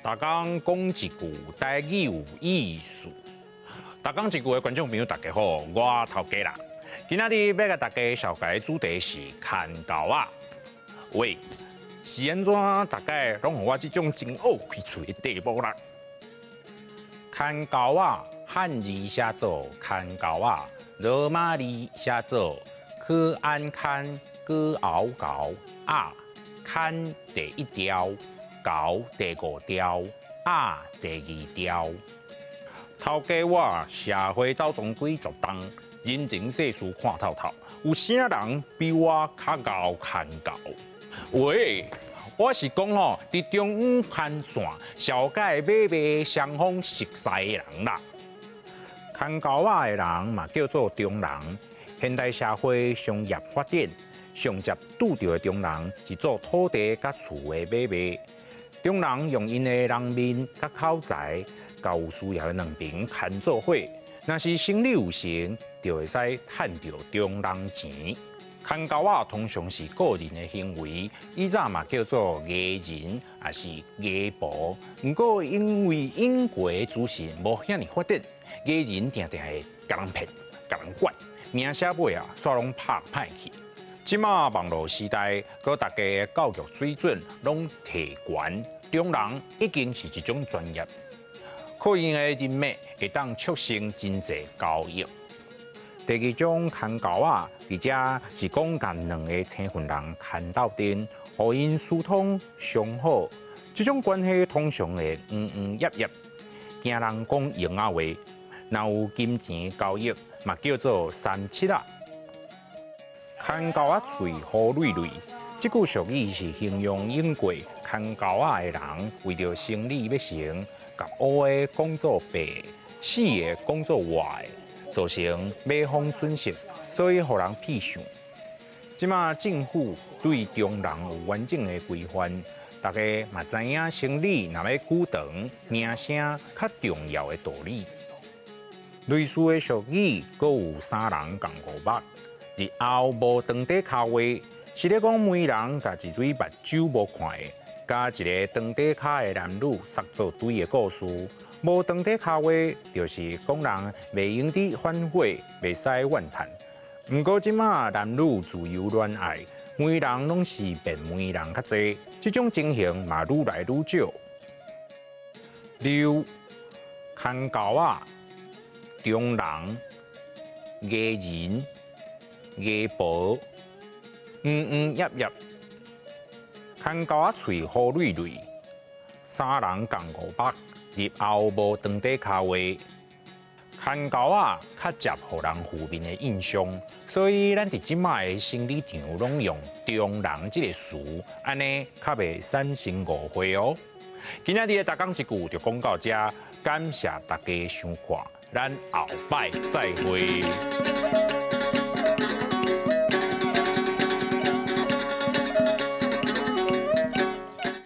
大家讲一句台语有意思。大家一句的观众朋友，大家好，我头家啦。今仔日要甲大家绍介的主题是牵狗仔。喂，是安怎大家拢互我这种真恶开嘴的地步啦？牵狗仔汉字写作牵狗仔，罗马字写作可安牵戈敖狗啊，牵第一条。狗第5条，鸭第2条。头家我社会走总几十档，人情世事看透透，有啥人比我较敖牵狗？喂，我是讲吼，伫中央牵线，小解买卖双方熟悉的人啦。牵狗仔的人嘛叫做中人。现代社会商业发展，上接拄到的中人是做土地甲厝的买卖。中人用因的人面甲口才，甲有需要的两边牵做伙，若是生理有成，就会使赚到中人钱。牵狗仔通常是个人的行为，以早嘛叫做艺人，也是艺婆。不过因为英国的资讯无遐尼发展，艺人定定会甲人骗、甲人拐，名声尾啊煞拢拍歹去。即马网络时代，各大家的教育水准拢提悬。中人已经是一种专业，靠因的人脉会当促成经济交易。第二种牵狗仔，而且是讲甲两个青分人牵斗阵，互因疏通相好。这种关系通常会约，惊人讲闲话，若有金钱交易，嘛叫做三七啊。牵狗仔喙好蕊蕊。这句俗语是形容英国牵狗仔的人为着生理要成，甲乌的讲做白，死的讲做坏，造成买方损失，所以互人屁想。即马政府对中人有完整的规范，大家嘛知影生理若要久长，名声较重要的道理。类似的俗语，阁有三人共5目，日后无长底骹话。是咧讲媒人甲一对目睭无看的，甲一个长底骹的男女杀做对的故事。无长底骹话，就是讲人袂用得反悔，袂使怨叹。不过即马男女自由恋爱，媒人拢是变媒人较济，这种情形嘛愈来愈少。六，牵狗仔，中人，艺人，艺婆。约，牵狗仔喙好蕊蕊，三人共5目，日后无长底骹话。牵狗仔较接互人负面的印象，所以咱伫即卖的生理场拢用中人这个词，安尼较袂产生误会哦。今仔日的大讲一句就讲到这，感谢大家收看，咱后摆再会。